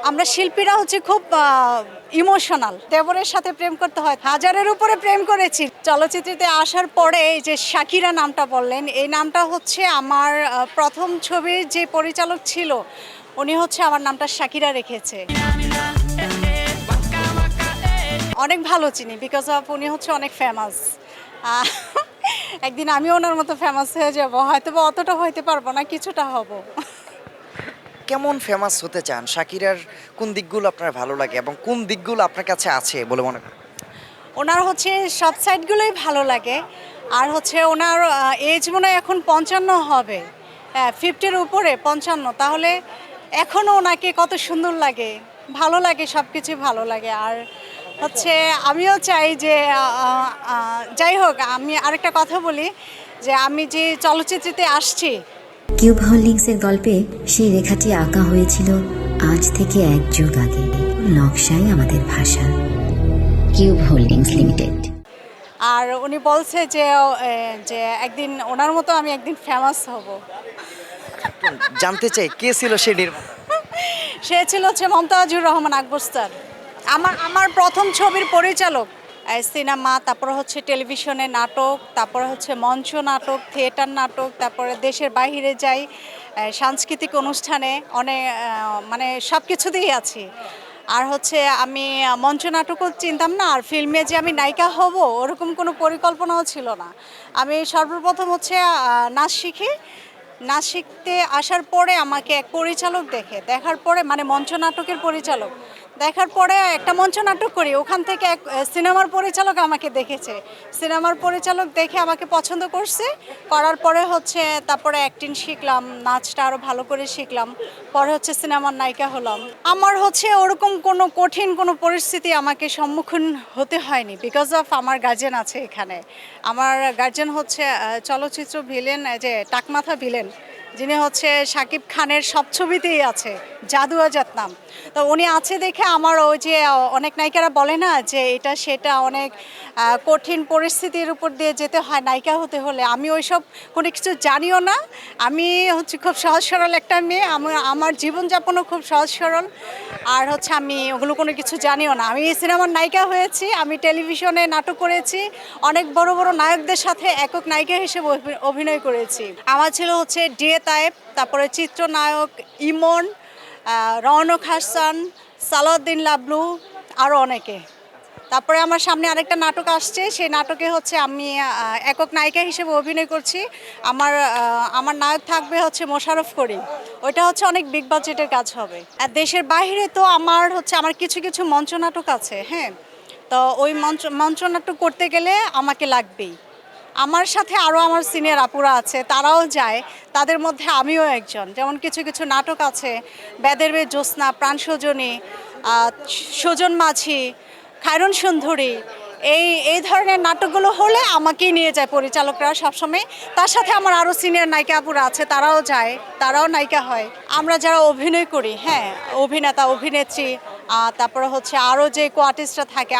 আমরা শিল্পীরা হচ্ছে খুব ইমোশনাল। দেবরের সাথে প্রেম করতে হয়, হাজারের উপরে প্রেম করেছি। চলচ্চিত্রতে আসার পরে এই যে শাকিরা নামটা বললেন, এই নামটা হচ্ছে আমার প্রথম ছবির যে পরিচালক ছিল উনি হচ্ছে আমার নামটা শাকিরা রেখেছে। অনেক ভালো চিনি, বিকজ অফ উনি হচ্ছে অনেক ফেমাস। একদিন আমিও ওনার মতো ফেমাস হয়ে যাব, হয়তো বা অতটা হইতে পারবো না, কিছুটা হব। কেমন ফেমাস হতে চান? শাকিরার কোন দিকগুলো আপনার ভালো লাগে এবং কোন দিকগুলো আপনার কাছে আছে বলে মনে করেন? ওনার হচ্ছে সব সাইডগুলোই ভালো লাগে। আর হচ্ছে ওনার এজ মনে হয় এখন 55 হবে। হ্যাঁ, 50-র উপরে 55, তাহলে এখনও ওনাকে কত সুন্দর লাগে, ভালো লাগে, সব কিছু ভালো লাগে। আর হচ্ছে আমিও চাই যে যাই হোক, আমি আরেকটা কথা বলি যে আমি যে চলচ্চিত্রতে আসছি। কিউব হোল্ডিংসের গল্পে সেই রেখাটি আঁকা হয়েছিল আজ থেকে 1 যুগ আগে। নকশাই আমাদের ভাষা। Cube holdings limited. আর উনি বলছে যে যে একদিন ওনার মতো আমি একদিন ফেমাস হব। জানতে চাই কে ছিল সেই নির্মাতা? সে ছিল হচ্ছে মমতাজুর রহমান আকবর স্যার। আমার প্রথম ছবির পরিচালক। সিনেমা, তারপরে হচ্ছে টেলিভিশনে নাটক, তারপরে হচ্ছে মঞ্চ নাটক, থিয়েটার নাটক, তারপরে দেশের বাইরে যাই, সাংস্কৃতিক অনুষ্ঠানে অনেক মানে সব কিছুতেই আছি। আর হচ্ছে আমি মঞ্চ নাটকও চিনতাম না, আর ফিল্মে যে আমি নায়িকা হব ওরকম কোনো পরিকল্পনাও ছিল না। আমি সর্বপ্রথম হচ্ছে নাচ শিখি। নাচ শিখতে আসার পরে আমাকে এক পরিচালক দেখার পরে, মানে মঞ্চ নাটকের পরিচালক দেখার পরে একটা মঞ্চ নাটক করি, ওখান থেকে এক সিনেমার পরিচালক আমাকে দেখেছে। সিনেমার পরিচালক দেখে আমাকে পছন্দ করছে, করার পরে হচ্ছে তারপরে অ্যাক্টিং শিখলাম, নাচটা আরও ভালো করে শিখলাম, পরে হচ্ছে সিনেমার নায়িকা হলাম। আমার হচ্ছে ওরকম কোনো কঠিন কোনো পরিস্থিতি আমাকে সম্মুখীন হতে হয়নি, বিকজ অফ আমার গার্জেন আছে এখানে। আমার গার্জেন হচ্ছে চলচ্চিত্র ভিলেন, যে টাকমাথা ভিলেন, যিনি হচ্ছে শাকিব খানের সব ছবিতেই আছে, জাদু আজাদ নাম। তো উনি আছে দেখে আমার ওই যে অনেক নায়িকারা বলে না যে এটা সেটা অনেক কঠিন পরিস্থিতির উপর দিয়ে যেতে হয় নায়িকা হতে হলে, আমি ওইসব কোনো কিছু জানিও না। আমি হচ্ছে খুব সহজ সরল একটা মেয়ে, আমার জীবনযাপনও খুব সহজ সরল। আর হচ্ছে আমি ওগুলো কোনো কিছু জানিও না। আমি সিনেমার নায়িকা হয়েছি, আমি টেলিভিশনে নাটক করেছি, অনেক বড় বড় নায়কদের সাথে একক নায়িকা হিসেবে অভিনয় করেছি। আমার ছিল হচ্ছে ডিএ তায়েব, তারপরে চিত্রনায়ক ইমন, রওনক হাসান, সালাউদ্দিন লাবলু, আরও অনেকে। তারপরে আমার সামনে আরেকটা নাটক আসছে, সেই নাটকে হচ্ছে আমি একক নায়িকা হিসেবে অভিনয় করছি। আমার নায়ক থাকবে হচ্ছে মোশাররফ করিম। ওইটা হচ্ছে অনেক বিগ বাজেটের কাজ হবে। আর দেশের বাইরে তো আমার কিছু কিছু মঞ্চ নাটক আছে। হ্যাঁ, তো ওই মঞ্চ নাটক করতে গেলে আমাকে লাগবেই। আমার সাথে আরও আমার সিনিয়র আপুরা আছে, তারাও যায়, তাদের মধ্যে আমিও একজন। যেমন কিছু কিছু নাটক আছে, বেদের মেয়ে জ্যোৎস্না, প্রাণ সজনী, সুজন মাঝি, খায়রুন সুন্দরী, এই ধরনের নাটকগুলো হলে আমাকেই নিয়ে যায় পরিচালকরা সবসময়। তার সাথে আমার আরও সিনিয়র নায়িকা আপুরা আছে, তারাও যায়, তারাও নায়িকা হয়। আমরা যারা অভিনয় করি, হ্যাঁ, অভিনেতা অভিনেত্রী, তারপরে হচ্ছে আরও যে কো আর্টিস্টরা থাকে,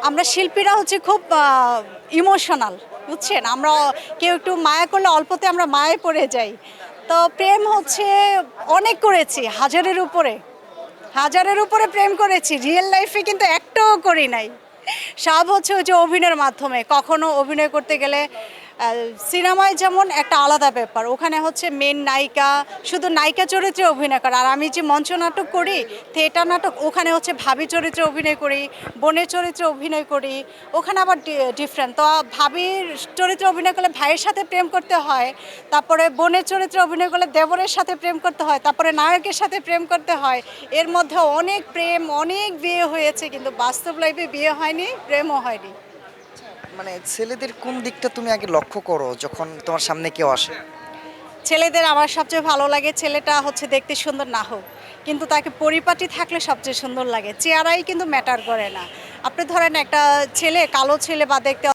আমরা শিল্পীরা হচ্ছে খুব ইমোশনাল, বুঝছেন। আমরা কেউ একটু মায়া করলে অল্পতে আমরা মায়ায় পড়ে যাই। তো প্রেম হচ্ছে অনেক করেছি, হাজারের উপরে প্রেম করেছি। রিয়েল লাইফে কিন্তু একটাও করি নাই, সব হচ্ছে ওই যে অভিনয়ের মাধ্যমে। কখনো অভিনয় করতে গেলে সিনেমায় যেমন একটা আলাদা ব্যাপার, ওখানে হচ্ছে মেন নায়িকা, শুধু নায়িকা চরিত্রে অভিনয় করা। আর আমি যে মঞ্চ নাটক করি, থিয়েটার নাটক, ওখানে হচ্ছে ভাবি চরিত্রে অভিনয় করি, বোনের চরিত্রে অভিনয় করি, ওখানে আবার ডিফারেন্ট। তো ভাবির চরিত্রে অভিনয় করলে ভাইয়ের সাথে প্রেম করতে হয়, তারপরে বোনের চরিত্রে অভিনয় করলে দেবরের সাথে প্রেম করতে হয়, তারপরে নায়কের সাথে প্রেম করতে হয়। এর মধ্যে অনেক প্রেম, অনেক বিয়ে হয়েছে, কিন্তু বাস্তব লাইফে বিয়ে হয়নি, প্রেমও হয়নি। মানে ছেলেদের কোন দিকটা তুমি আগে লক্ষ্য করো যখন তোমার সামনে কেউ আসে? ছেলেদের আমার সবচেয়ে ভালো লাগে ছেলেটা হচ্ছে দেখতে সুন্দর না হোক, কিন্তু তাকে পরিপাটি থাকলে সবচেয়ে সুন্দর লাগে। চেহারাই কিন্তু ম্যাটার করে না। আপনি ধরেন একটা ছেলে, কালো ছেলে বা দেখতে